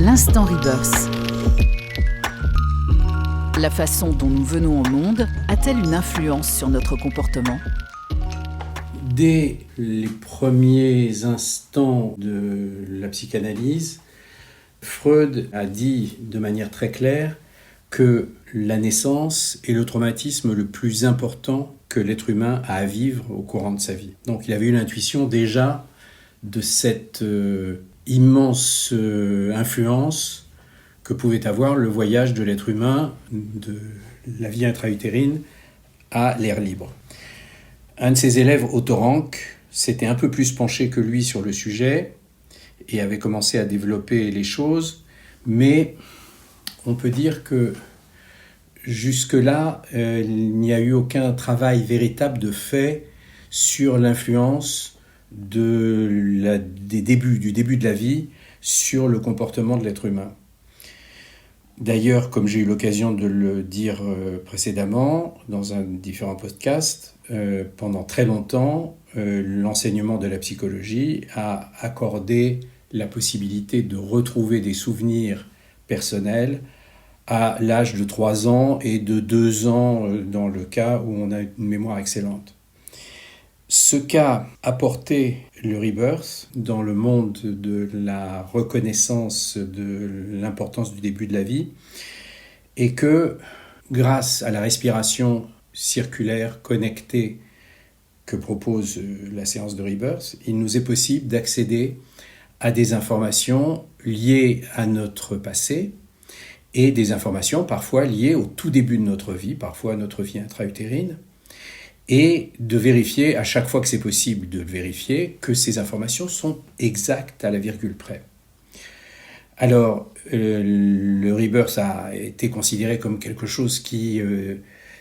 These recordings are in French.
L'instant Rebirth. La façon dont nous venons au monde a-t-elle une influence sur notre comportement ? Dès les premiers instants de la psychanalyse, Freud a dit de manière très claire que la naissance est le traumatisme le plus important que l'être humain a à vivre au courant de sa vie. Donc il avait eu l'intuition déjà de cette immense influence que pouvait avoir le voyage de l'être humain de la vie intra-utérine à l'air libre. Un de ses élèves, Otto Rank, s'était un peu plus penché que lui sur le sujet et avait commencé à développer les choses, mais on peut dire que jusque-là, il n'y a eu aucun travail véritable de fait sur l'influence du début de la vie sur le comportement de l'être humain. D'ailleurs, comme j'ai eu l'occasion de le dire précédemment dans un différent podcast, pendant très longtemps, l'enseignement de la psychologie a accordé la possibilité de retrouver des souvenirs personnels à l'âge de 3 ans et de 2 ans dans le cas où on a une mémoire excellente. Ce qu'a apporté le Rebirth dans le monde de la reconnaissance de l'importance du début de la vie est que grâce à la respiration circulaire connectée que propose la séance de Rebirth, il nous est possible d'accéder à des informations liées à notre passé et des informations parfois liées au tout début de notre vie, parfois à notre vie intra-utérine, et de vérifier, à chaque fois que c'est possible de vérifier, que ces informations sont exactes à la virgule près. Alors, le Rebirth a été considéré comme quelque chose qui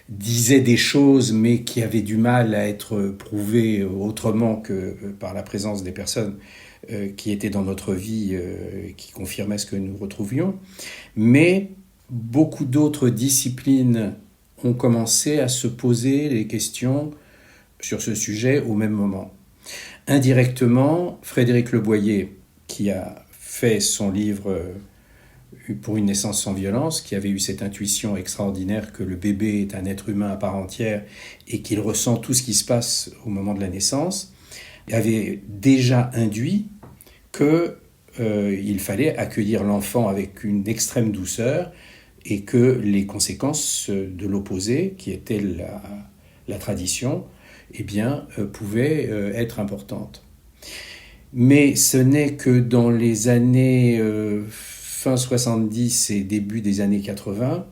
disait des choses, mais qui avait du mal à être prouvé autrement que par la présence des personnes qui étaient dans notre vie, qui confirmaient ce que nous retrouvions. Mais beaucoup d'autres disciplines ont commencé à se poser les questions sur ce sujet au même moment. Indirectement, Frédéric Leboyer, qui a fait son livre Pour une naissance sans violence, qui avait eu cette intuition extraordinaire que le bébé est un être humain à part entière et qu'il ressent tout ce qui se passe au moment de la naissance, avait déjà induit qu'il fallait accueillir l'enfant avec une extrême douceur et que les conséquences de l'opposé, qui était la tradition, pouvaient être importantes. Mais ce n'est que dans les années fin 70 et début des années 80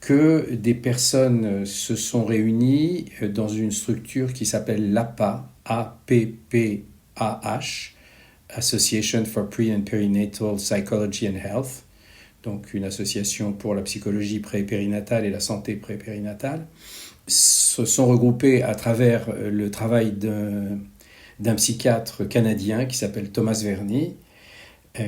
que des personnes se sont réunies dans une structure qui s'appelle l'APPAH, A-P-P-A-H, Association for Pre- and Perinatal Psychology and Health, donc une association pour la psychologie pré-périnatale et la santé pré-périnatale, se sont regroupés à travers le travail d'un psychiatre canadien qui s'appelle Thomas Verny,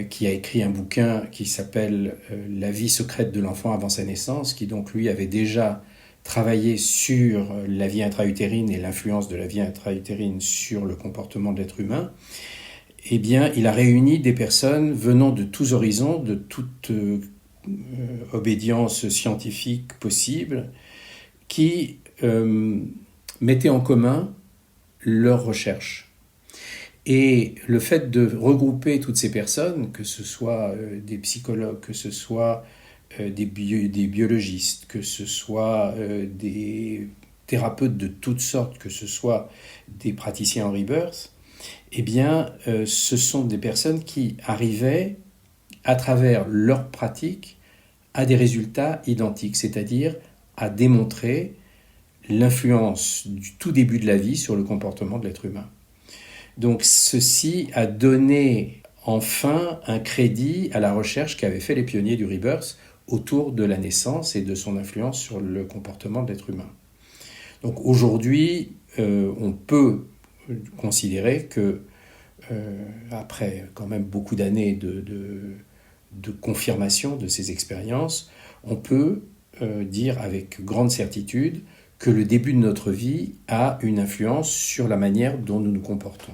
qui a écrit un bouquin qui s'appelle « La vie secrète de l'enfant avant sa naissance », qui donc lui avait déjà travaillé sur la vie intra-utérine et l'influence de la vie intra-utérine sur le comportement de l'être humain. Eh bien, il a réuni des personnes venant de tous horizons, de toute obédience scientifique possible, qui mettaient en commun leurs recherches. Et le fait de regrouper toutes ces personnes, que ce soit des psychologues, que ce soit des biologistes, que ce soit des thérapeutes de toutes sortes, que ce soit des praticiens en Rebirth, ce sont des personnes qui arrivaient, à travers leur pratique, à des résultats identiques, c'est-à-dire à démontrer l'influence du tout début de la vie sur le comportement de l'être humain. Donc ceci a donné enfin un crédit à la recherche qu'avaient fait les pionniers du Rebirth autour de la naissance et de son influence sur le comportement de l'être humain. Donc aujourd'hui, on peut considérer que, après quand même beaucoup d'années de confirmation de ces expériences, on peut dire avec grande certitude que le début de notre vie a une influence sur la manière dont nous nous comportons.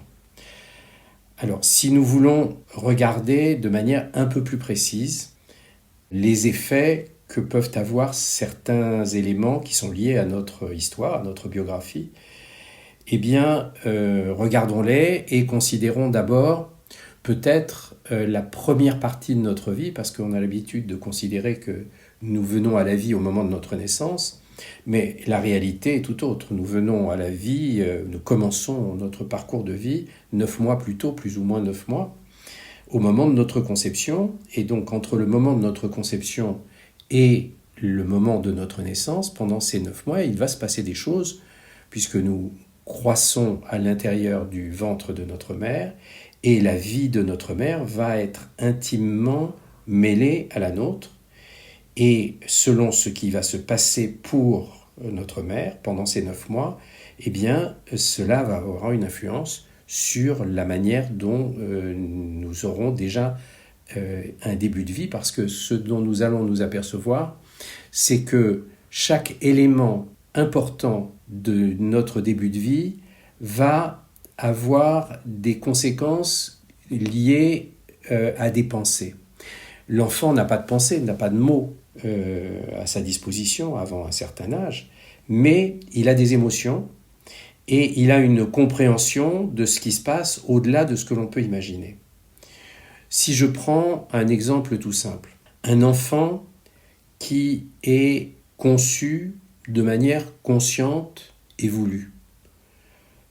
Alors, si nous voulons regarder de manière un peu plus précise les effets que peuvent avoir certains éléments qui sont liés à notre histoire, à notre biographie, eh bien, regardons-les et considérons d'abord peut-être la première partie de notre vie, parce qu'on a l'habitude de considérer que nous venons à la vie au moment de notre naissance, mais la réalité est tout autre. Nous venons à la vie, nous commençons notre parcours de vie 9 mois plus tôt, plus ou moins 9 mois, au moment de notre conception. Et donc, entre le moment de notre conception et le moment de notre naissance, pendant ces 9 mois, il va se passer des choses, puisque nous croissons à l'intérieur du ventre de notre mère, et la vie de notre mère va être intimement mêlée à la nôtre. Et selon ce qui va se passer pour notre mère pendant ces 9 mois, eh bien, cela va avoir une influence sur la manière dont nous aurons déjà un début de vie, parce que ce dont nous allons nous apercevoir, c'est que chaque élément important de notre début de vie va avoir des conséquences liées à des pensées. L'enfant n'a pas de pensée, n'a pas de mots à sa disposition avant un certain âge, mais il a des émotions et il a une compréhension de ce qui se passe au-delà de ce que l'on peut imaginer. Si je prends un exemple tout simple, un enfant qui est conçu de manière consciente et voulue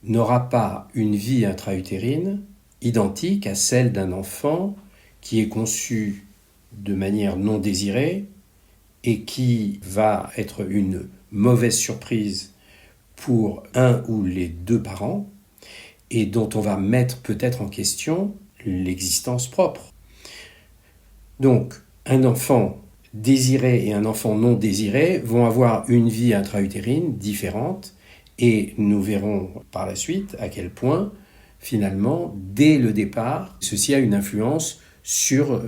n'aura pas une vie intra-utérine identique à celle d'un enfant qui est conçu de manière non désirée et qui va être une mauvaise surprise pour un ou les deux parents et dont on va mettre peut-être en question l'existence propre. Donc, un enfant désiré et un enfant non désiré vont avoir une vie intra-utérine différente, et nous verrons par la suite à quel point, finalement, dès le départ, ceci a une influence sur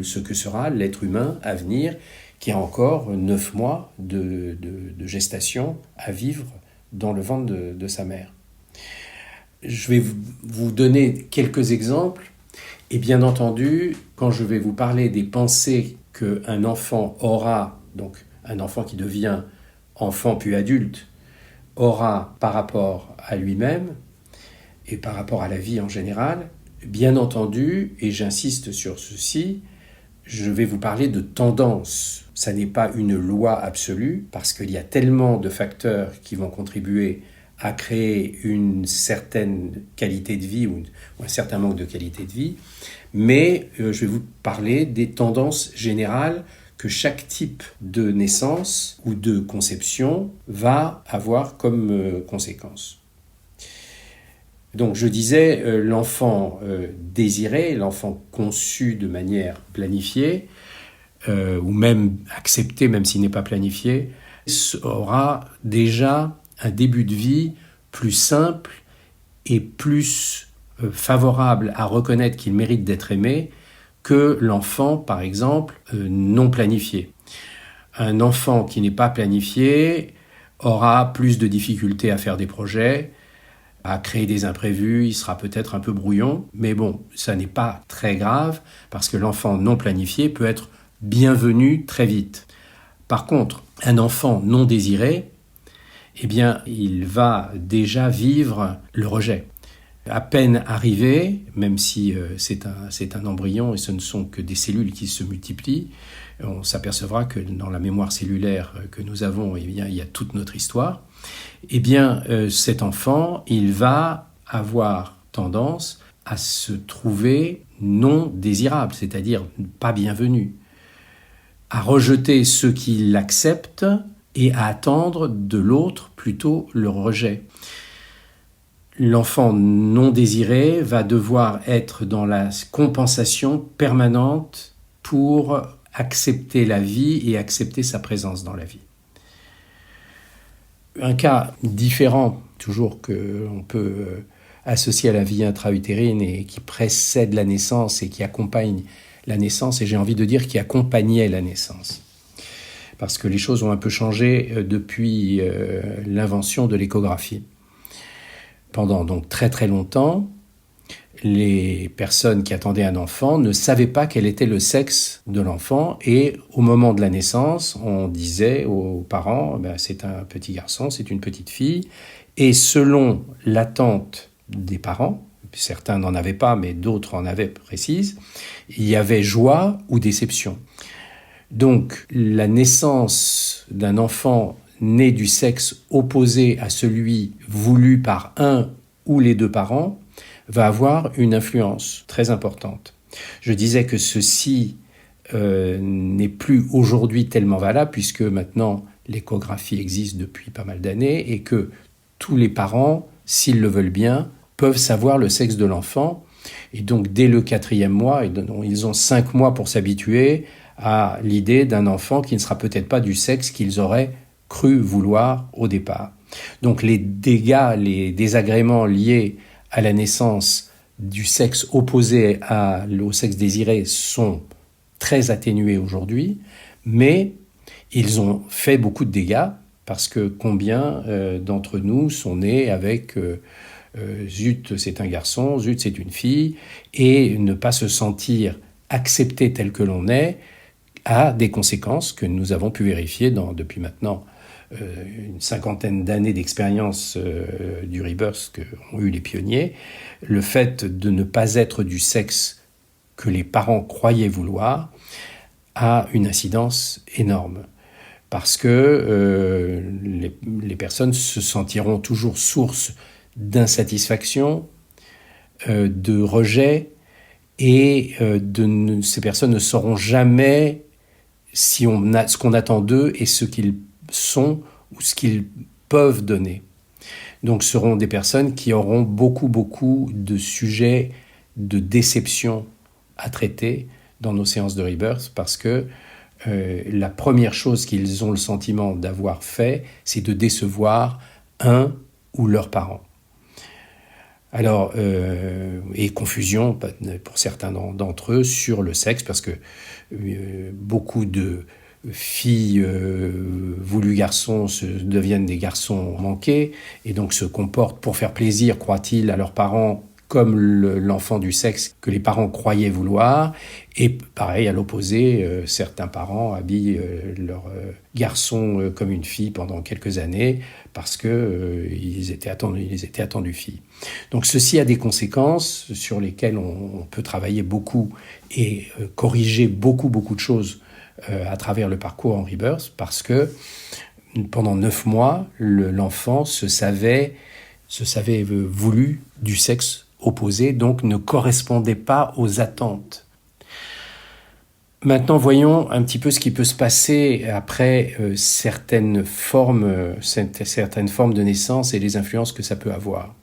ce que sera l'être humain à venir, qui a encore 9 mois de gestation à vivre dans le ventre de sa mère. Je vais vous donner quelques exemples, et bien entendu, quand je vais vous parler des pensées qu'un enfant aura, donc un enfant qui devient enfant puis adulte, aura par rapport à lui-même et par rapport à la vie en général, bien entendu, et j'insiste sur ceci, je vais vous parler de tendance. Ça n'est pas une loi absolue, parce qu'il y a tellement de facteurs qui vont contribuer à créer une certaine qualité de vie ou un certain manque de qualité de vie, mais je vais vous parler des tendances générales que chaque type de naissance ou de conception va avoir comme conséquence. Donc je disais, l'enfant désiré, l'enfant conçu de manière planifiée, ou même accepté, même s'il n'est pas planifié, aura déjà un début de vie plus simple et plus favorable à reconnaître qu'il mérite d'être aimé que l'enfant, par exemple, non planifié. Un enfant qui n'est pas planifié aura plus de difficultés à faire des projets, à créer des imprévus, il sera peut-être un peu brouillon, mais bon, ça n'est pas très grave, parce que l'enfant non planifié peut être bienvenu très vite. Par contre, un enfant non désiré, eh bien, il va déjà vivre le rejet. À peine arrivé, même si c'est un embryon et ce ne sont que des cellules qui se multiplient, on s'apercevra que dans la mémoire cellulaire que nous avons, eh bien, il y a toute notre histoire. Eh bien, cet enfant, il va avoir tendance à se trouver non désirable, c'est-à-dire pas bienvenu, à rejeter ceux qui l'acceptent et à attendre de l'autre plutôt le rejet. L'enfant non désiré va devoir être dans la compensation permanente pour accepter la vie et accepter sa présence dans la vie. Un cas différent, toujours qu'on peut associer à la vie intra-utérine et qui précède la naissance et qui accompagne la naissance, et j'ai envie de dire qui accompagnait la naissance. Parce que les choses ont un peu changé depuis l'invention de l'échographie. Pendant donc très très longtemps, les personnes qui attendaient un enfant ne savaient pas quel était le sexe de l'enfant et au moment de la naissance, on disait aux parents c'est un petit garçon, c'est une petite fille et selon l'attente des parents, certains n'en avaient pas mais d'autres en avaient précise, il y avait joie ou déception. Donc la naissance d'un enfant né du sexe opposé à celui voulu par un ou les deux parents va avoir une influence très importante. Je disais que ceci n'est plus aujourd'hui tellement valable puisque maintenant l'échographie existe depuis pas mal d'années et que tous les parents, s'ils le veulent bien, peuvent savoir le sexe de l'enfant. Et donc dès le 4e mois, ils ont 5 mois pour s'habituer à l'idée d'un enfant qui ne sera peut-être pas du sexe qu'ils auraient cru vouloir au départ. Donc les dégâts, les désagréments liés à la naissance du sexe opposé au sexe désiré sont très atténués aujourd'hui, mais ils ont fait beaucoup de dégâts parce que combien d'entre nous sont nés avec zut c'est un garçon, zut c'est une fille, et ne pas se sentir accepté tel que l'on est a des conséquences que nous avons pu vérifier depuis maintenant une 50aine d'années d'expérience du rebirth qu'ont eu les pionniers. Le fait de ne pas être du sexe que les parents croyaient vouloir a une incidence énorme parce que les personnes se sentiront toujours source d'insatisfaction, de rejet et ces personnes ne sauront jamais ce qu'on attend d'eux et ce qu'ils sont ou ce qu'ils peuvent donner. Donc ce seront des personnes qui auront beaucoup de sujets de déception à traiter dans nos séances de rebirth parce que la première chose qu'ils ont le sentiment d'avoir fait, c'est de décevoir un ou leurs parents. Alors, et confusion pour certains d'entre eux sur le sexe parce que beaucoup de filles voulues garçons deviennent des garçons manqués et donc se comportent pour faire plaisir, croient-ils, à leurs parents comme l'enfant du sexe que les parents croyaient vouloir. Et pareil, à l'opposé, certains parents habillent leur garçon comme une fille pendant quelques années parce qu'ils étaient attendus filles. Donc ceci a des conséquences sur lesquelles on peut travailler beaucoup et corriger beaucoup de choses à travers le parcours en rebirth parce que pendant 9 mois, l'enfant se savait voulu du sexe opposé, donc ne correspondait pas aux attentes. Maintenant, voyons un petit peu ce qui peut se passer après certaines formes de naissance et les influences que ça peut avoir.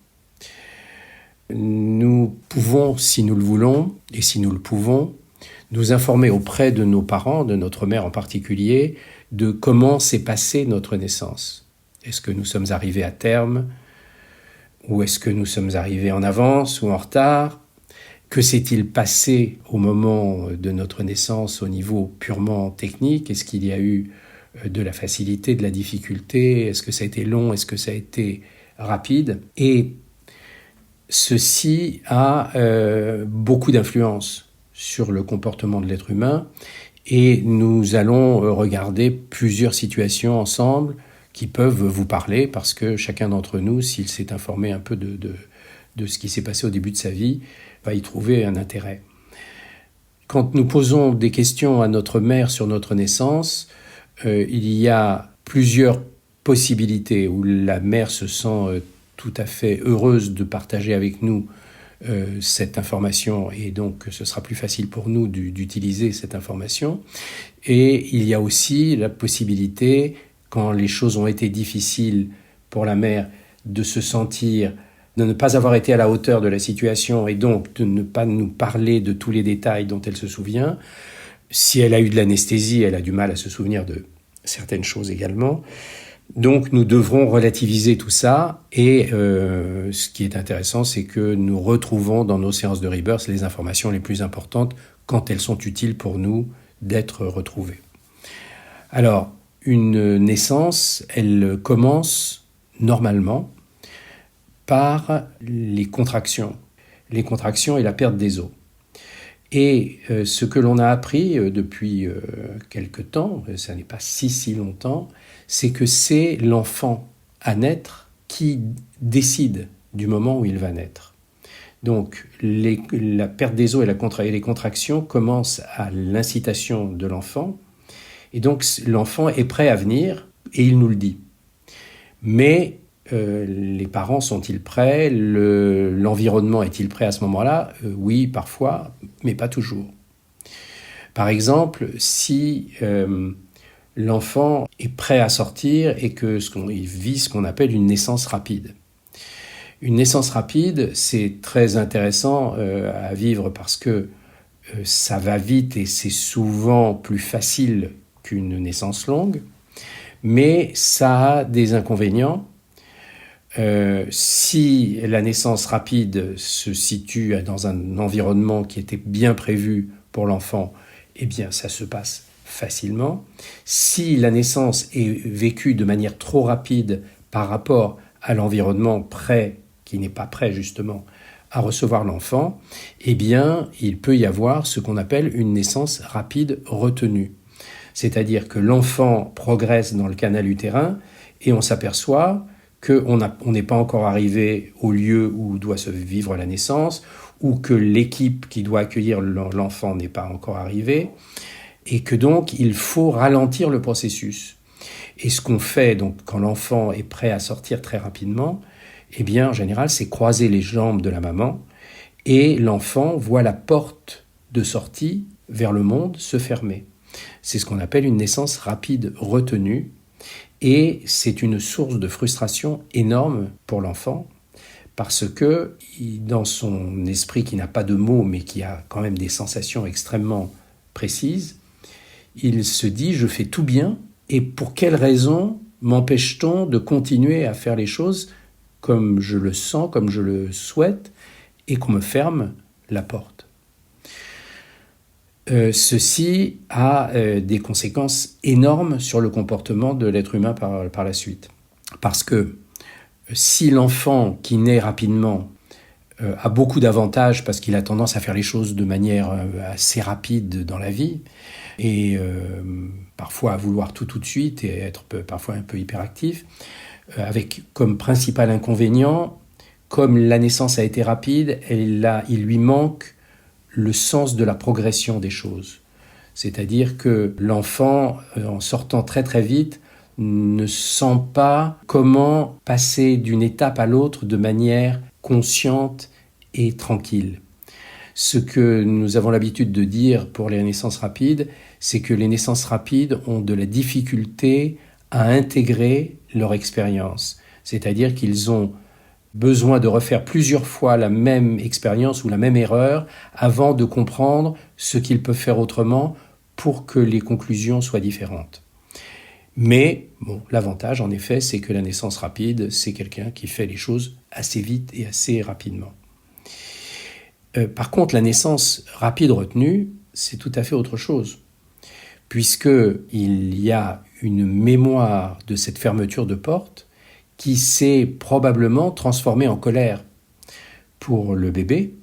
Nous pouvons, si nous le voulons et si nous le pouvons, nous informer auprès de nos parents, de notre mère en particulier, de comment s'est passée notre naissance. Est-ce que nous sommes arrivés à terme ? Ou est-ce que nous sommes arrivés en avance ou en retard ? Que s'est-il passé au moment de notre naissance au niveau purement technique ? Est-ce qu'il y a eu de la facilité, de la difficulté ? Est-ce que ça a été long ? Est-ce que ça a été rapide ? Et ceci a beaucoup d'influence sur le comportement de l'être humain et nous allons regarder plusieurs situations ensemble qui peuvent vous parler parce que chacun d'entre nous, s'il s'est informé un peu de ce qui s'est passé au début de sa vie, va y trouver un intérêt. Quand nous posons des questions à notre mère sur notre naissance, il y a plusieurs possibilités où la mère se sent tout à fait heureuse de partager avec nous cette information et donc ce sera plus facile pour nous d'utiliser cette information. Et il y a aussi la possibilité, quand les choses ont été difficiles pour la mère, de ne pas avoir été à la hauteur de la situation et donc de ne pas nous parler de tous les détails dont elle se souvient. Si elle a eu de l'anesthésie, elle a du mal à se souvenir de certaines choses également. Donc nous devrons relativiser tout ça et ce qui est intéressant, c'est que nous retrouvons dans nos séances de rebirth les informations les plus importantes quand elles sont utiles pour nous d'être retrouvées. Alors, une naissance, elle commence normalement par les contractions. les contractions et la perte des os. Et ce que l'on a appris depuis quelque temps, ça n'est pas si longtemps, c'est que c'est l'enfant à naître qui décide du moment où il va naître. Donc la perte des os et les contractions commencent à l'incitation de l'enfant, et donc l'enfant est prêt à venir, et il nous le dit. Mais les parents sont-ils prêts? L'environnement est-il prêt à ce moment-là? Oui, parfois, mais pas toujours. Par exemple, si l'enfant est prêt à sortir et qu'il vit ce qu'on appelle une naissance rapide. Une naissance rapide, c'est très intéressant à vivre parce que ça va vite et c'est souvent plus facile qu'une naissance longue, mais ça a des inconvénients. Si la naissance rapide se situe dans un environnement qui était bien prévu pour l'enfant, eh bien ça se passe facilement. Si la naissance est vécue de manière trop rapide par rapport à l'environnement prêt, qui n'est pas prêt justement à recevoir l'enfant, eh bien il peut y avoir ce qu'on appelle une naissance rapide retenue. C'est-à-dire que l'enfant progresse dans le canal utérin et on s'aperçoit qu'on n'est pas encore arrivé au lieu où doit se vivre la naissance, ou que l'équipe qui doit accueillir l'enfant n'est pas encore arrivée, et que donc il faut ralentir le processus. Et ce qu'on fait donc quand l'enfant est prêt à sortir très rapidement, eh bien en général c'est croiser les jambes de la maman, et l'enfant voit la porte de sortie vers le monde se fermer. C'est ce qu'on appelle une naissance rapide retenue, et c'est une source de frustration énorme pour l'enfant, parce que dans son esprit qui n'a pas de mots, mais qui a quand même des sensations extrêmement précises, il se dit « je fais tout bien, et pour quelle raison m'empêche-t-on de continuer à faire les choses comme je le sens, comme je le souhaite, et qu'on me ferme la porte ?» Ceci a des conséquences énormes sur le comportement de l'être humain par la suite. Parce que si l'enfant qui naît rapidement a beaucoup d'avantages parce qu'il a tendance à faire les choses de manière assez rapide dans la vie et parfois à vouloir tout de suite et être parfois un peu hyperactif, avec comme principal inconvénient, comme la naissance a été rapide, il lui manque le sens de la progression des choses. C'est-à-dire que l'enfant, en sortant très très vite, ne sent pas comment passer d'une étape à l'autre de manière consciente et tranquille. Ce que nous avons l'habitude de dire pour les naissances rapides, c'est que les naissances rapides ont de la difficulté à intégrer leur expérience. C'est-à-dire qu'ils ont besoin de refaire plusieurs fois la même expérience ou la même erreur avant de comprendre ce qu'ils peuvent faire autrement pour que les conclusions soient différentes. Mais bon, l'avantage, en effet, c'est que la naissance rapide, c'est quelqu'un qui fait les choses assez vite et assez rapidement. Par contre, la naissance rapide retenue, c'est tout à fait autre chose, puisqu'il y a une mémoire de cette fermeture de porte qui s'est probablement transformée en colère pour le bébé,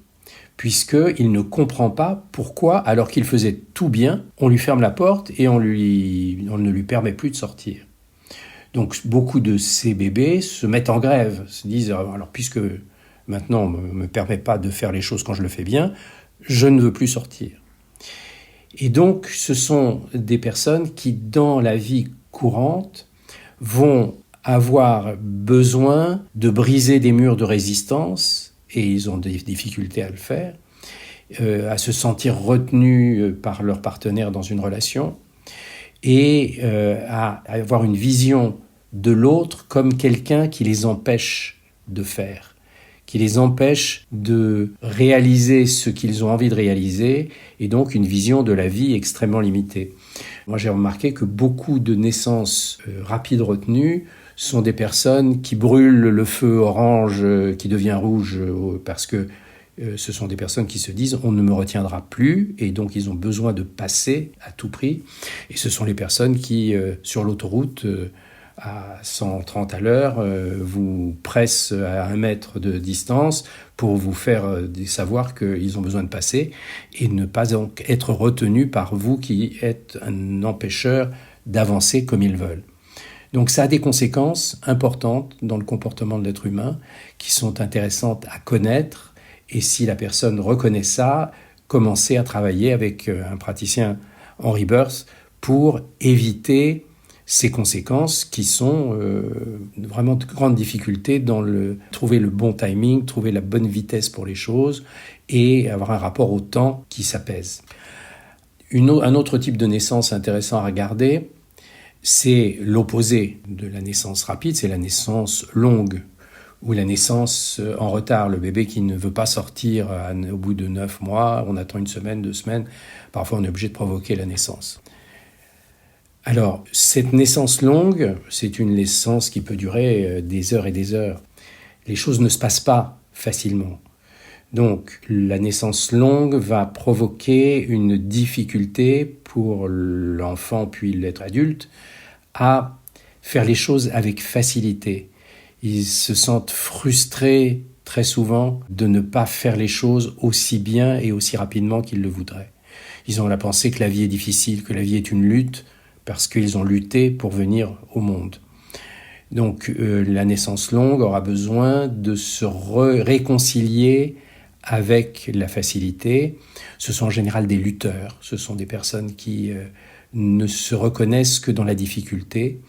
puisqu'il ne comprend pas pourquoi, alors qu'il faisait tout bien, on lui ferme la porte et on ne lui permet plus de sortir. Donc beaucoup de ces bébés se mettent en grève, se disent « alors puisque maintenant on ne me permet pas de faire les choses quand je le fais bien, je ne veux plus sortir ». Et donc ce sont des personnes qui, dans la vie courante, vont avoir besoin de briser des murs de résistance, et ils ont des difficultés à le faire, à se sentir retenus par leur partenaire dans une relation, et à avoir une vision de l'autre comme quelqu'un qui les empêche de faire, qui les empêche de réaliser ce qu'ils ont envie de réaliser, et donc une vision de la vie extrêmement limitée. Moi, j'ai remarqué que beaucoup de naissances rapides retenues sont des personnes qui brûlent le feu orange qui devient rouge parce que ce sont des personnes qui se disent « on ne me retiendra plus » et donc ils ont besoin de passer à tout prix. Et ce sont les personnes qui, sur l'autoroute, à 130 à l'heure vous pressent à 1 mètre de distance pour vous faire savoir qu'ils ont besoin de passer et ne pas donc être retenus par vous qui êtes un empêcheur d'avancer comme ils veulent. Donc ça a des conséquences importantes dans le comportement de l'être humain qui sont intéressantes à connaître, et si la personne reconnaît ça, commencer à travailler avec un praticien en rebirth pour éviter ces conséquences qui sont vraiment de grandes difficultés dans trouver le bon timing, trouver la bonne vitesse pour les choses et avoir un rapport au temps qui s'apaise. Un autre type de naissance intéressant à regarder, c'est l'opposé de la naissance rapide, c'est la naissance longue ou la naissance en retard, le bébé qui ne veut pas sortir au bout de 9 mois, on attend 1 semaine, 2 semaines, parfois on est obligé de provoquer la naissance. Alors, cette naissance longue, c'est une naissance qui peut durer des heures et des heures. Les choses ne se passent pas facilement. Donc, la naissance longue va provoquer une difficulté pour l'enfant puis l'être adulte à faire les choses avec facilité. Ils se sentent frustrés très souvent de ne pas faire les choses aussi bien et aussi rapidement qu'ils le voudraient. Ils ont la pensée que la vie est difficile, que la vie est une lutte, parce qu'ils ont lutté pour venir au monde. Donc la naissance longue aura besoin de se réconcilier avec la facilité. Ce sont en général des lutteurs, ce sont des personnes qui ne se reconnaissent que dans la difficulté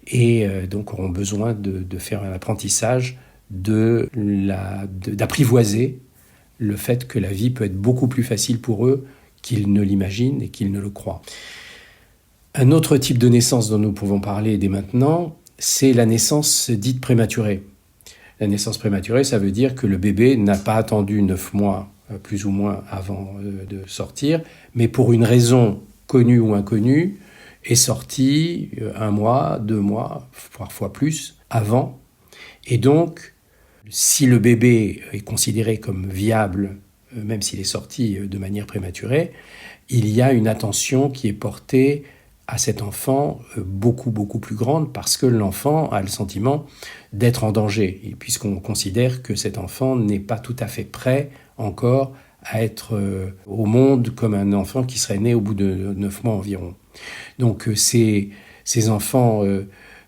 et donc auront besoin de faire un apprentissage d'apprivoiser le fait que la vie peut être beaucoup plus facile pour eux qu'ils ne l'imaginent et qu'ils ne le croient. Un autre type de naissance dont nous pouvons parler dès maintenant, c'est la naissance dite prématurée. La naissance prématurée, ça veut dire que le bébé n'a pas attendu 9 mois, plus ou moins, avant de sortir, mais pour une raison connue ou inconnue, est sorti 1 mois, 2 mois, parfois plus, avant. Et donc, si le bébé est considéré comme viable, même s'il est sorti de manière prématurée, il y a une attention qui est portée à cet enfant beaucoup plus grande parce que l'enfant a le sentiment d'être en danger, et puisqu'on considère que cet enfant n'est pas tout à fait prêt encore à être au monde comme un enfant qui serait né au bout de 9 mois environ. Donc ces enfants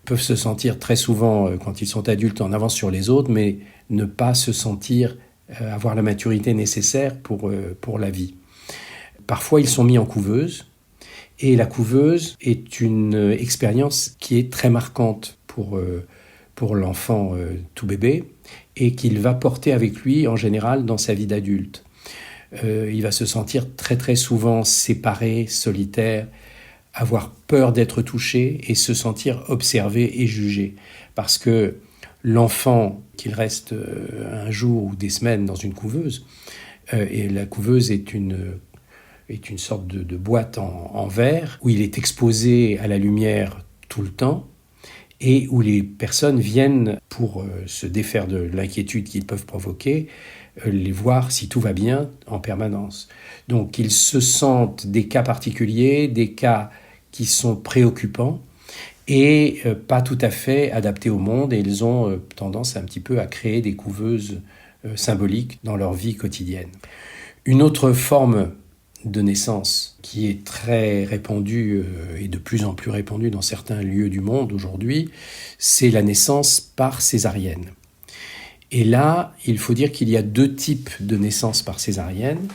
peuvent se sentir très souvent, quand ils sont adultes, en avance sur les autres, mais ne pas se sentir avoir la maturité nécessaire pour la vie. Parfois, ils sont mis en couveuse, et la couveuse est une expérience qui est très marquante pour l'enfant tout bébé, et qu'il va porter avec lui en général dans sa vie d'adulte. Il va se sentir très souvent séparé, solitaire, avoir peur d'être touché et se sentir observé et jugé. Parce que l'enfant, qu'il reste un jour ou des semaines dans une couveuse, et la couveuse est une sorte de boîte en verre où il est exposé à la lumière tout le temps et où les personnes viennent pour se défaire de l'inquiétude qu'ils peuvent provoquer, les voir si tout va bien en permanence. Donc ils se sentent des cas particuliers, des cas qui sont préoccupants et pas tout à fait adaptés au monde, et ils ont tendance un petit peu à créer des couveuses symboliques dans leur vie quotidienne. Une autre forme de naissance qui est très répandue et de plus en plus répandue dans certains lieux du monde aujourd'hui, c'est la naissance par césarienne. Et là, il faut dire qu'il y a 2 types de naissance par césarienne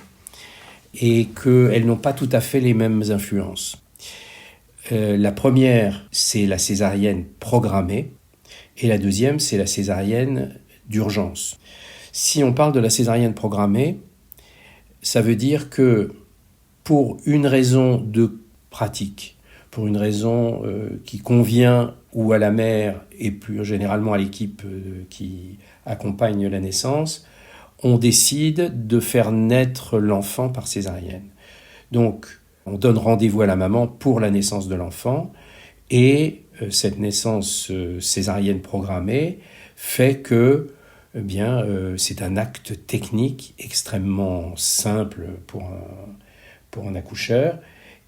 et qu'elles n'ont pas tout à fait les mêmes influences. La première, c'est la césarienne programmée, et la deuxième, c'est la césarienne d'urgence. Si on parle de la césarienne programmée, ça veut dire que pour une raison de pratique, pour une raison qui convient ou à la mère et plus généralement à l'équipe qui accompagne la naissance, on décide de faire naître l'enfant par césarienne. Donc, on donne rendez-vous à la maman pour la naissance de l'enfant, et cette naissance césarienne programmée fait que c'est un acte technique extrêmement simple pour un accoucheur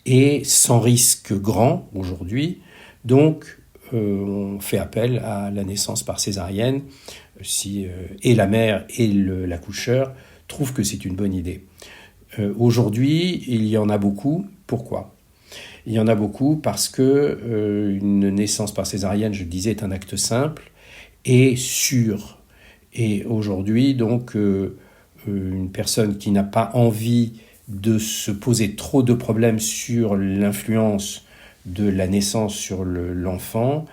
et sans risque grand aujourd'hui. Donc, on fait appel à la naissance par césarienne si et la mère et l'accoucheur trouvent que c'est une bonne idée. Aujourd'hui, il y en a beaucoup. Pourquoi ? Il y en a beaucoup parce que une naissance par césarienne, je le disais, est un acte simple et sûr. Et aujourd'hui, donc, une personne qui n'a pas envie de se poser trop de problèmes sur l'influence de la naissance sur l'enfant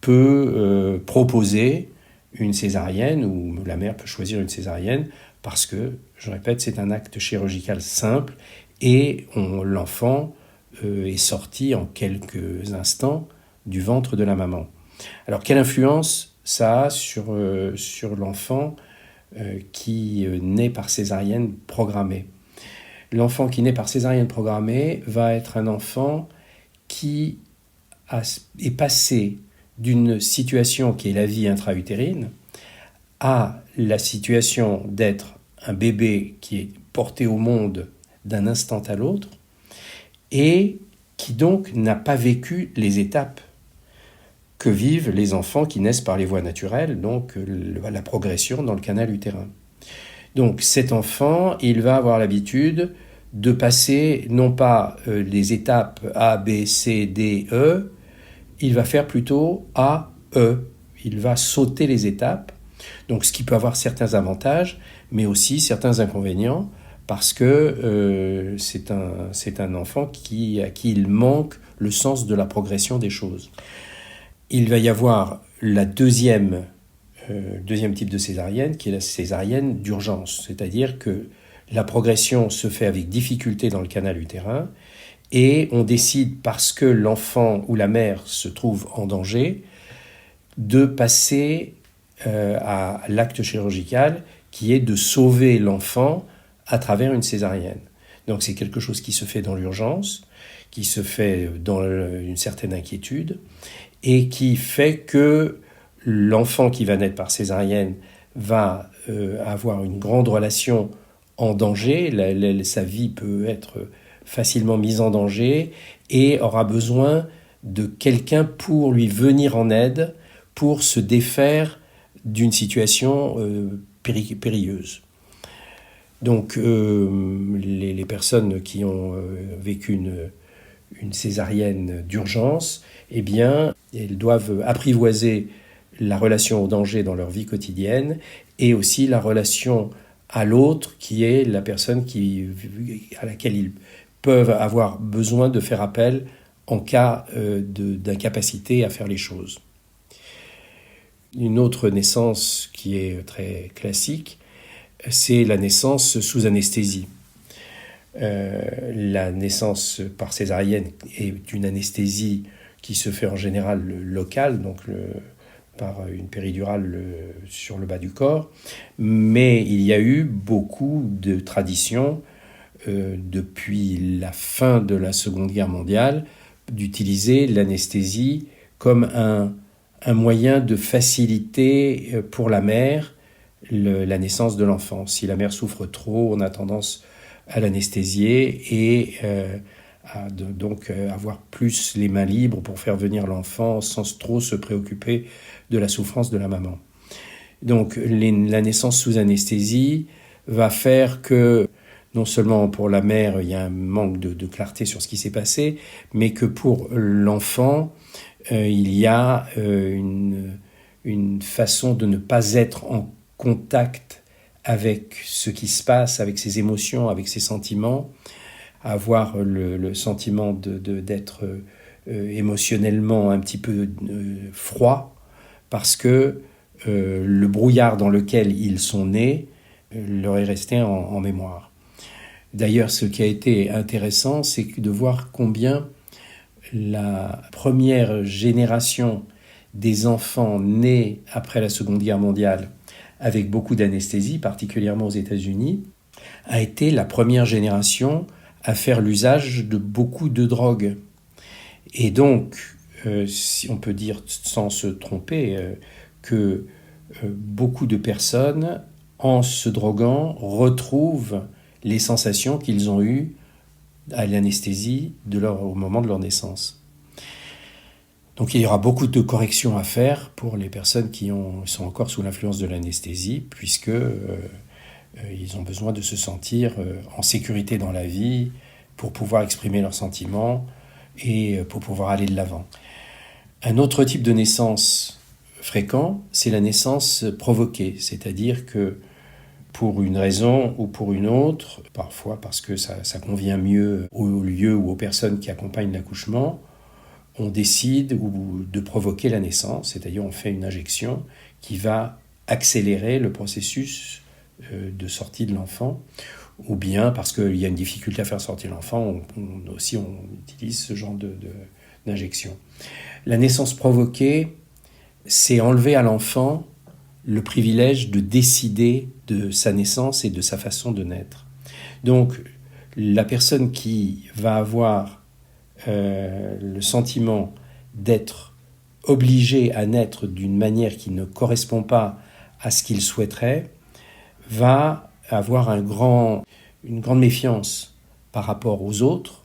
peut proposer une césarienne, ou la mère peut choisir une césarienne, parce que, je répète, c'est un acte chirurgical simple et l'enfant est sorti en quelques instants du ventre de la maman. Alors, quelle influence ça a sur l'enfant qui naît par césarienne programmée ? L'enfant qui naît par césarienne programmée va être un enfant qui est passé d'une situation qui est la vie intra-utérine à la situation d'être un bébé qui est porté au monde d'un instant à l'autre et qui donc n'a pas vécu les étapes que vivent les enfants qui naissent par les voies naturelles, donc la progression dans le canal utérin. Donc cet enfant, il va avoir l'habitude de passer non pas les étapes A, B, C, D, E, il va faire plutôt A, E. Il va sauter les étapes, donc ce qui peut avoir certains avantages, mais aussi certains inconvénients, parce que c'est un enfant à qui il manque le sens de la progression des choses. Il va y avoir la deuxième type de césarienne, qui est la césarienne d'urgence, c'est-à-dire que la progression se fait avec difficulté dans le canal utérin, et on décide, parce que l'enfant ou la mère se trouve en danger, de passer à l'acte chirurgical, qui est de sauver l'enfant à travers une césarienne. Donc c'est quelque chose qui se fait dans l'urgence, qui se fait dans une certaine inquiétude, et qui fait que l'enfant qui va naître par césarienne va avoir une grande relation en danger, sa vie peut être facilement mise en danger et aura besoin de quelqu'un pour lui venir en aide, pour se défaire d'une situation périlleuse. Donc les personnes qui ont vécu une césarienne d'urgence, eh bien, elles doivent apprivoiser la relation au danger dans leur vie quotidienne et aussi la relation à l'autre qui est la personne à laquelle ils peuvent avoir besoin de faire appel en cas d'incapacité à faire les choses. Une autre naissance qui est très classique, c'est la naissance sous anesthésie. La naissance par césarienne est une anesthésie qui se fait en général locale, donc par une péridurale sur le bas du corps, mais il y a eu beaucoup de traditions depuis la fin de la Seconde Guerre mondiale d'utiliser l'anesthésie comme un moyen de faciliter pour la mère la naissance de l'enfant. Si la mère souffre trop, on a tendance à l'anesthésier et donc avoir plus les mains libres pour faire venir l'enfant sans trop se préoccuper de la souffrance de la maman. Donc la naissance sous anesthésie va faire que non seulement pour la mère il y a un manque de clarté sur ce qui s'est passé, mais que pour l'enfant il y a une façon de ne pas être en contact avec ce qui se passe, avec ses émotions, avec ses sentiments, avoir le sentiment d'être émotionnellement un petit peu froid, parce que le brouillard dans lequel ils sont nés leur est resté en mémoire. D'ailleurs, ce qui a été intéressant, c'est de voir combien la première génération des enfants nés après la Seconde Guerre mondiale, avec beaucoup d'anesthésie, particulièrement aux États-Unis, a été la première génération à faire l'usage de beaucoup de drogues. Et donc, si on peut dire sans se tromper, que beaucoup de personnes, en se droguant, retrouvent les sensations qu'ils ont eues à l'anesthésie au moment de leur naissance. Donc il y aura beaucoup de corrections à faire pour les personnes qui sont encore sous l'influence de l'anesthésie, puisque ils ont besoin de se sentir en sécurité dans la vie pour pouvoir exprimer leurs sentiments et pour pouvoir aller de l'avant. Un autre type de naissance fréquent, c'est la naissance provoquée, c'est-à-dire que pour une raison ou pour une autre, parfois parce que ça convient mieux au lieu ou aux personnes qui accompagnent l'accouchement, on décide de provoquer la naissance, c'est-à-dire on fait une injection qui va accélérer le processus de sortie de l'enfant, ou bien parce qu'il y a une difficulté à faire sortir l'enfant, on utilise ce genre d'injection. La naissance provoquée, c'est enlever à l'enfant le privilège de décider de sa naissance et de sa façon de naître. Donc, la personne qui va avoir le sentiment d'être obligé à naître d'une manière qui ne correspond pas à ce qu'il souhaiterait, va avoir une grande méfiance par rapport aux autres.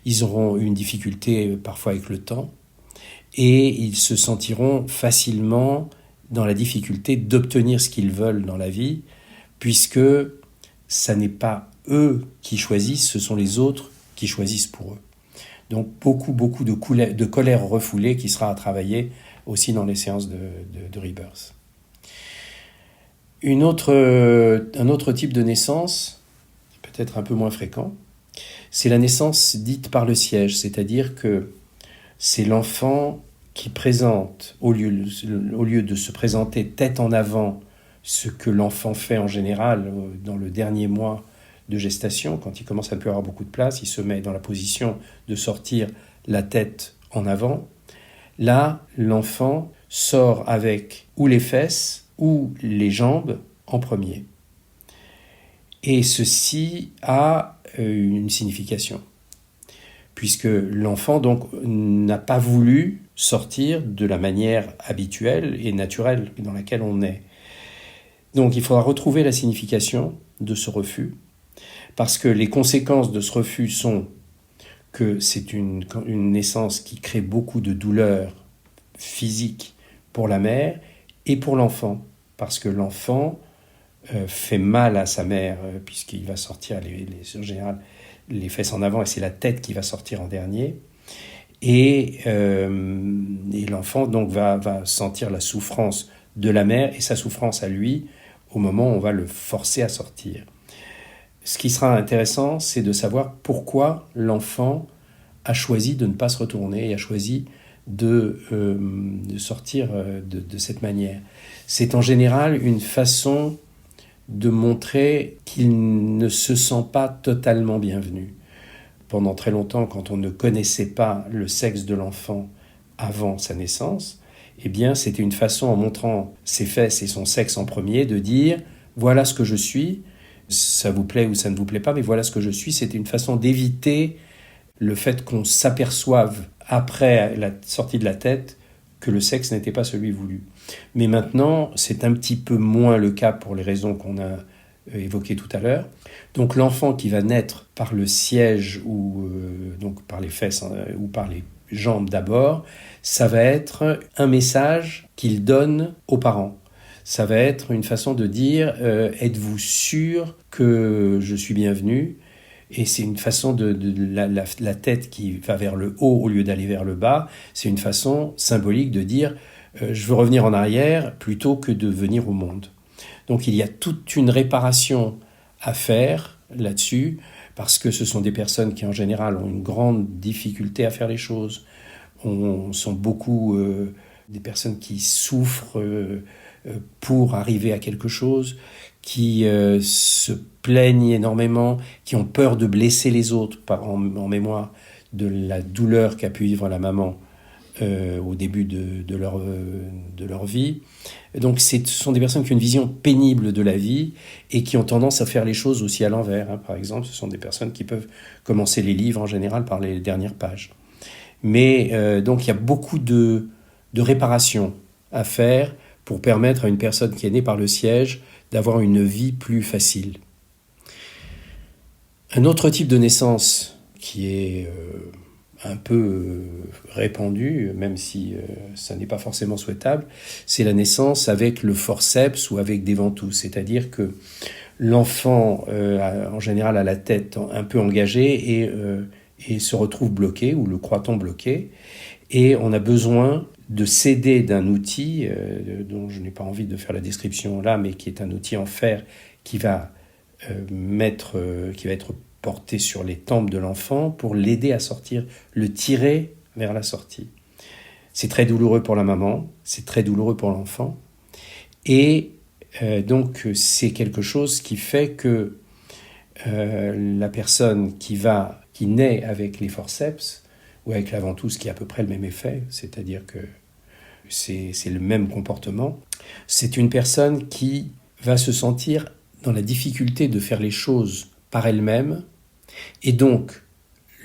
Ils auront une difficulté parfois avec le temps et ils se sentiront facilement dans la difficulté d'obtenir ce qu'ils veulent dans la vie, puisque ça n'est pas eux qui choisissent, ce sont les autres qui choisissent pour eux. Donc beaucoup de colère refoulée qui sera à travailler aussi dans les séances de Rebirth. Un autre type de naissance, peut-être un peu moins fréquent, c'est la naissance dite par le siège, c'est-à-dire que c'est l'enfant qui présente, au lieu de se présenter tête en avant, ce que l'enfant fait en général dans le dernier mois de gestation, quand il commence à ne plus avoir beaucoup de place, il se met dans la position de sortir la tête en avant. Là, l'enfant sort avec ou les fesses ou les jambes en premier. Et ceci a une signification, puisque l'enfant donc n'a pas voulu sortir de la manière habituelle et naturelle dans laquelle on est. Donc il faudra retrouver la signification de ce refus, parce que les conséquences de ce refus sont que c'est une naissance qui crée beaucoup de douleurs physiques pour la mère et pour l'enfant, parce que l'enfant fait mal à sa mère, puisqu'il va sortir en général les fesses en avant et c'est la tête qui va sortir en dernier. Et l'enfant donc va sentir la souffrance de la mère et sa souffrance à lui au moment où on va le forcer à sortir. Ce qui sera intéressant, c'est de savoir pourquoi l'enfant a choisi de ne pas se retourner et a choisi de sortir de cette manière. C'est en général une façon de montrer qu'il ne se sent pas totalement bienvenu. Pendant très longtemps, quand on ne connaissait pas le sexe de l'enfant avant sa naissance, eh bien, c'était une façon, en montrant ses fesses et son sexe en premier, de dire « voilà ce que je suis ». Ça vous plaît ou ça ne vous plaît pas, mais voilà ce que je suis. C'était une façon d'éviter le fait qu'on s'aperçoive après la sortie de la tête que le sexe n'était pas celui voulu. Mais maintenant, c'est un petit peu moins le cas pour les raisons qu'on a évoquées tout à l'heure. Donc l'enfant qui va naître par le siège ou donc par les fesses ou par les jambes d'abord, ça va être un message qu'il donne aux parents. Ça va être une façon de dire êtes-vous sûr que je suis bienvenu ? Et c'est une façon de la tête qui va vers le haut au lieu d'aller vers le bas. C'est une façon symbolique de dire je veux revenir en arrière plutôt que de venir au monde. Donc il y a toute une réparation à faire là-dessus parce que ce sont des personnes qui en général ont une grande difficulté à faire les choses. Sont beaucoup des personnes qui souffrent pour arriver à quelque chose, qui se plaignent énormément, qui ont peur de blesser les autres en mémoire de la douleur qu'a pu vivre la maman au début de leur vie. Donc ce sont des personnes qui ont une vision pénible de la vie et qui ont tendance à faire les choses aussi à l'envers. Par exemple, ce sont des personnes qui peuvent commencer les livres en général par les dernières pages. Mais donc il y a beaucoup de réparations à faire pour permettre à une personne qui est née par le siège d'avoir une vie plus facile. Un autre type de naissance qui est un peu répandue, même si ça n'est pas forcément souhaitable, c'est la naissance avec le forceps ou avec des ventouses. C'est-à-dire que l'enfant, en général, a la tête un peu engagée et se retrouve bloqué, ou le croit-on bloqué, et on a besoin de s'aider d'un outil dont je n'ai pas envie de faire la description là, mais qui est un outil en fer qui va être porté sur les tempes de l'enfant pour l'aider à sortir, le tirer vers la sortie. C'est très douloureux pour la maman, c'est très douloureux pour l'enfant, et donc c'est quelque chose qui fait que la personne qui naît avec les forceps ou avec la ventouse, qui a à peu près le même effet, c'est-à-dire que c'est le même comportement, c'est une personne qui va se sentir dans la difficulté de faire les choses par elle-même, et donc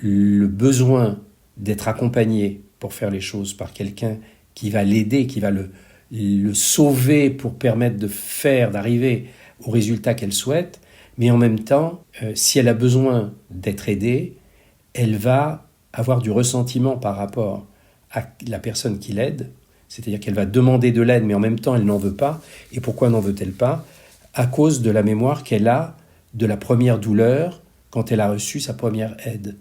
le besoin d'être accompagné pour faire les choses par quelqu'un qui va l'aider, qui va le sauver pour permettre d'arriver au résultat qu'elle souhaite, mais en même temps, si elle a besoin d'être aidée, elle va avoir du ressentiment par rapport à la personne qui l'aide, c'est-à-dire qu'elle va demander de l'aide, mais en même temps, elle n'en veut pas. Et pourquoi n'en veut-elle pas ? À cause de la mémoire qu'elle a de la première douleur quand elle a reçu sa première aide.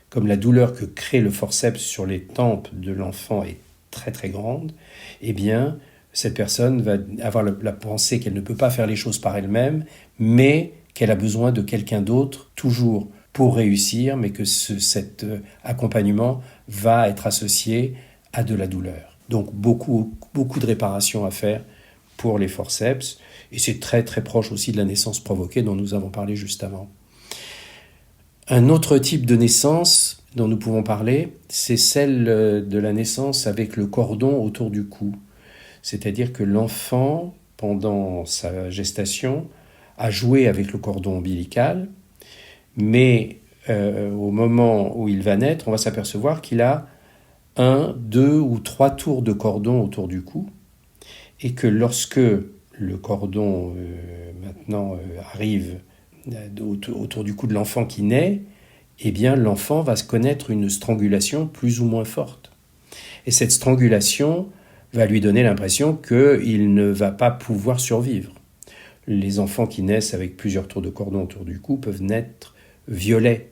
Comme la douleur que crée le forceps sur les tempes de l'enfant est très très grande, eh bien, cette personne va avoir la pensée qu'elle ne peut pas faire les choses par elle-même, mais qu'elle a besoin de quelqu'un d'autre, toujours pour réussir, mais que cet accompagnement va être associé à de la douleur. Donc beaucoup de réparations à faire pour les forceps, et c'est très très proche aussi de la naissance provoquée dont nous avons parlé juste avant. Un autre type de naissance dont nous pouvons parler, c'est celle de la naissance avec le cordon autour du cou. C'est-à-dire que l'enfant, pendant sa gestation, a joué avec le cordon ombilical, mais au moment où il va naître, on va s'apercevoir qu'il a 1, 2 ou 3 tours de cordon autour du cou, et que lorsque le cordon arrive autour du cou de l'enfant qui naît, eh bien l'enfant va se connaître une strangulation plus ou moins forte. Et cette strangulation va lui donner l'impression qu'il ne va pas pouvoir survivre. Les enfants qui naissent avec plusieurs tours de cordon autour du cou peuvent naître violets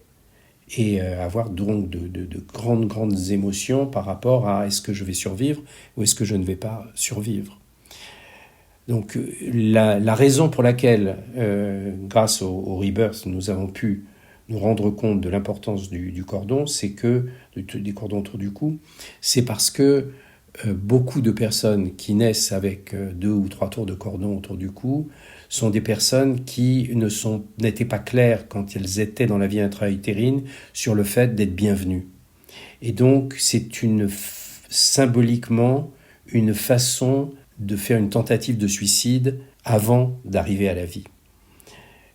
et avoir donc de grandes émotions par rapport à est-ce que je vais survivre ou est-ce que je ne vais pas survivre. Donc la raison pour laquelle, grâce au Rebirth, nous avons pu nous rendre compte de l'importance du cordon, c'est que, des cordons autour du cou, c'est parce que beaucoup de personnes qui naissent avec 2 ou 3 tours de cordon autour du cou sont des personnes qui n'étaient pas claires quand elles étaient dans la vie intra-utérine sur le fait d'être bienvenues. Et donc c'est symboliquement une façon de faire une tentative de suicide avant d'arriver à la vie.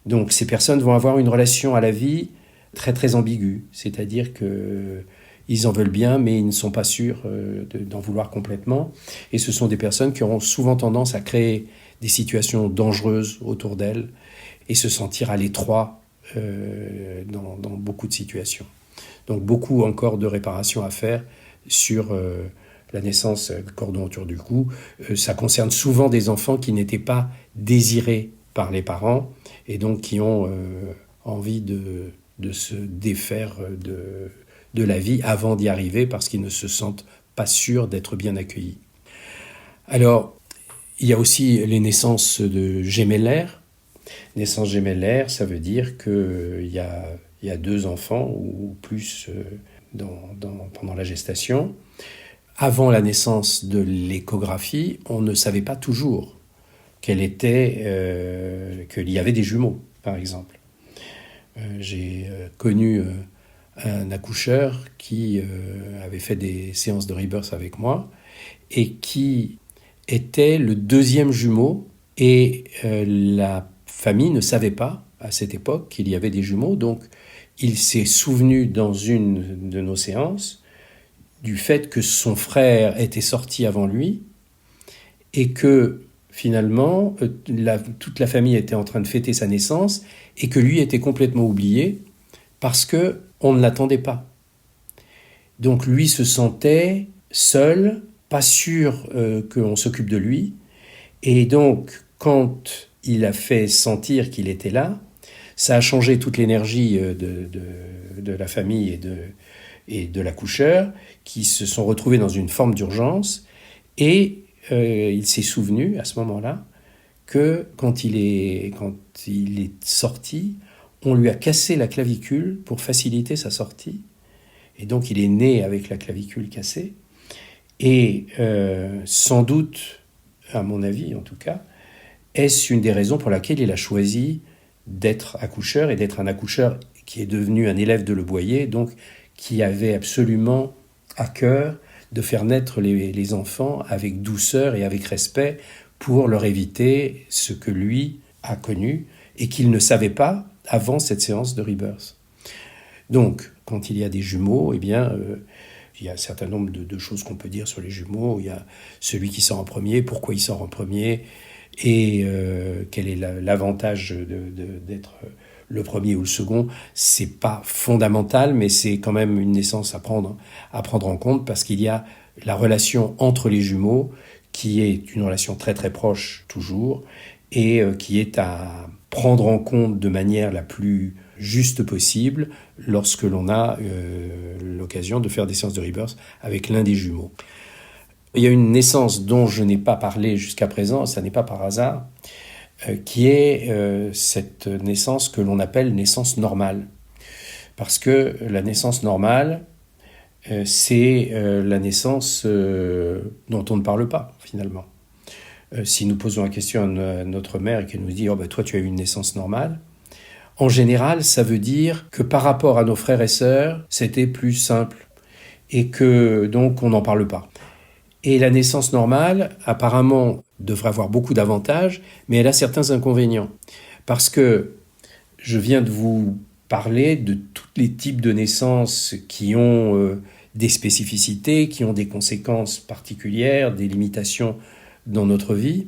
Donc ces personnes vont avoir une relation à la vie très très ambiguë, c'est-à-dire qu'ils en veulent bien, mais ils ne sont pas sûrs d'en vouloir complètement. Et ce sont des personnes qui auront souvent tendance à créer des situations dangereuses autour d'elles et se sentir à l'étroit dans beaucoup de situations. Donc beaucoup encore de réparations à faire sur la naissance cordon autour du cou. Ça concerne souvent des enfants qui n'étaient pas désirés par les parents et donc qui ont envie de se défaire de la vie avant d'y arriver parce qu'ils ne se sentent pas sûrs d'être bien accueillis. Alors, il y a aussi les naissances gémellaires. Naissance gémellaire, ça veut dire qu'il y a 2 enfants ou plus pendant la gestation. Avant la naissance de l'échographie, on ne savait pas toujours qu'il y avait des jumeaux, par exemple. J'ai connu un accoucheur qui avait fait des séances de Rebirth avec moi et qui était le 2e jumeau, et la famille ne savait pas à cette époque qu'il y avait des jumeaux, donc il s'est souvenu dans une de nos séances du fait que son frère était sorti avant lui et que finalement toute la famille était en train de fêter sa naissance et que lui était complètement oublié parce qu'on ne l'attendait pas. Donc lui se sentait seul, pas sûr qu'on s'occupe de lui. Et donc, quand il a fait sentir qu'il était là, ça a changé toute l'énergie de la famille et de l'accoucheur, qui se sont retrouvés dans une forme d'urgence. Et il s'est souvenu, à ce moment-là, que quand il est sorti, on lui a cassé la clavicule pour faciliter sa sortie. Et donc, il est né avec la clavicule cassée. Et sans doute, à mon avis en tout cas, est-ce une des raisons pour laquelle il a choisi d'être accoucheur et d'être un accoucheur qui est devenu un élève de Le Boyer, donc qui avait absolument à cœur de faire naître les enfants avec douceur et avec respect pour leur éviter ce que lui a connu et qu'il ne savait pas avant cette séance de Rebirth. Donc, quand il y a des jumeaux, eh bien, il y a un certain nombre de choses qu'on peut dire sur les jumeaux. Il y a celui qui sort en premier, pourquoi il sort en premier, et quel est l'avantage d'être le premier ou le second. C'est pas fondamental, mais c'est quand même une naissance à prendre en compte, parce qu'il y a la relation entre les jumeaux, qui est une relation très très proche toujours, et qui est à prendre en compte de manière la plus juste possible lorsque l'on a l'occasion de faire des séances de Rebirth avec l'un des jumeaux. Il y a une naissance dont je n'ai pas parlé jusqu'à présent, ça n'est pas par hasard, qui est cette naissance que l'on appelle naissance normale. Parce que la naissance normale, c'est la naissance dont on ne parle pas, finalement. Si nous posons la question à notre mère et qu'elle nous dit « Oh, toi, tu as eu une naissance normale », en général, ça veut dire que par rapport à nos frères et sœurs, c'était plus simple et que donc on n'en parle pas. Et la naissance normale, apparemment, devrait avoir beaucoup d'avantages, mais elle a certains inconvénients. Parce que je viens de vous parler de tous les types de naissances qui ont des spécificités, qui ont des conséquences particulières, des limitations dans notre vie.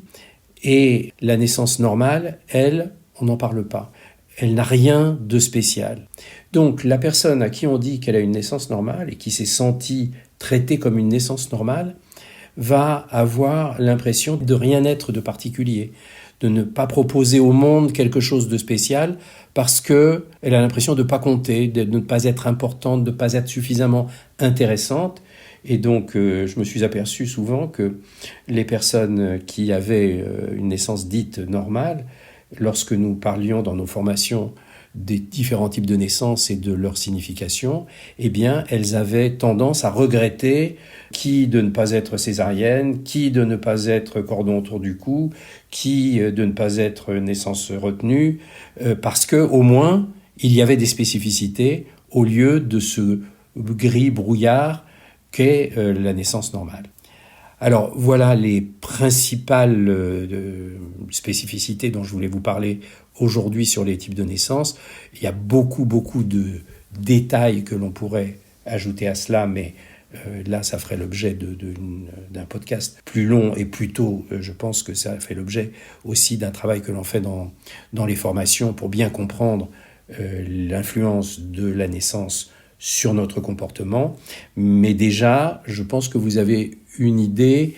Et la naissance normale, elle, on n'en parle pas. Elle n'a rien de spécial. Donc, la personne à qui on dit qu'elle a une naissance normale et qui s'est sentie traitée comme une naissance normale va avoir l'impression de rien être de particulier, de ne pas proposer au monde quelque chose de spécial parce qu'elle a l'impression de ne pas compter, de ne pas être importante, de ne pas être suffisamment intéressante. Et donc, je me suis aperçu souvent que les personnes qui avaient une naissance dite normale, lorsque nous parlions dans nos formations des différents types de naissances et de leur signification, eh bien, elles avaient tendance à regretter qui de ne pas être césarienne, qui de ne pas être cordon autour du cou, qui de ne pas être naissance retenue, parce que au moins, il y avait des spécificités au lieu de ce gris brouillard qu'est la naissance normale. Alors, voilà les principales spécificités dont je voulais vous parler aujourd'hui sur les types de naissance. Il y a beaucoup de détails que l'on pourrait ajouter à cela, mais là, ça ferait l'objet d'un podcast plus long et plus tôt. Je pense que ça fait l'objet aussi d'un travail que l'on fait dans les formations pour bien comprendre l'influence de la naissance sur notre comportement. Mais déjà, je pense que vous avez une idée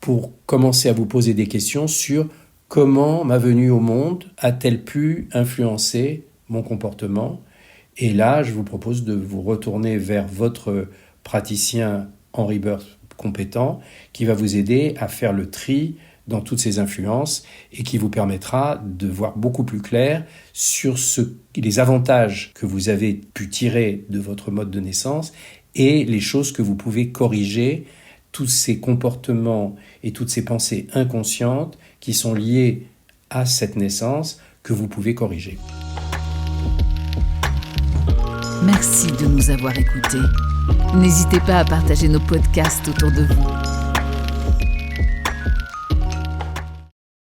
pour commencer à vous poser des questions sur comment ma venue au monde a-t-elle pu influencer mon comportement. Et là, je vous propose de vous retourner vers votre praticien en Rebirth compétent qui va vous aider à faire le tri dans toutes ces influences et qui vous permettra de voir beaucoup plus clair sur les avantages que vous avez pu tirer de votre mode de naissance et les choses que vous pouvez corriger, tous ces comportements et toutes ces pensées inconscientes qui sont liées à cette naissance que vous pouvez corriger. Merci de nous avoir écoutés. N'hésitez pas à partager nos podcasts autour de vous.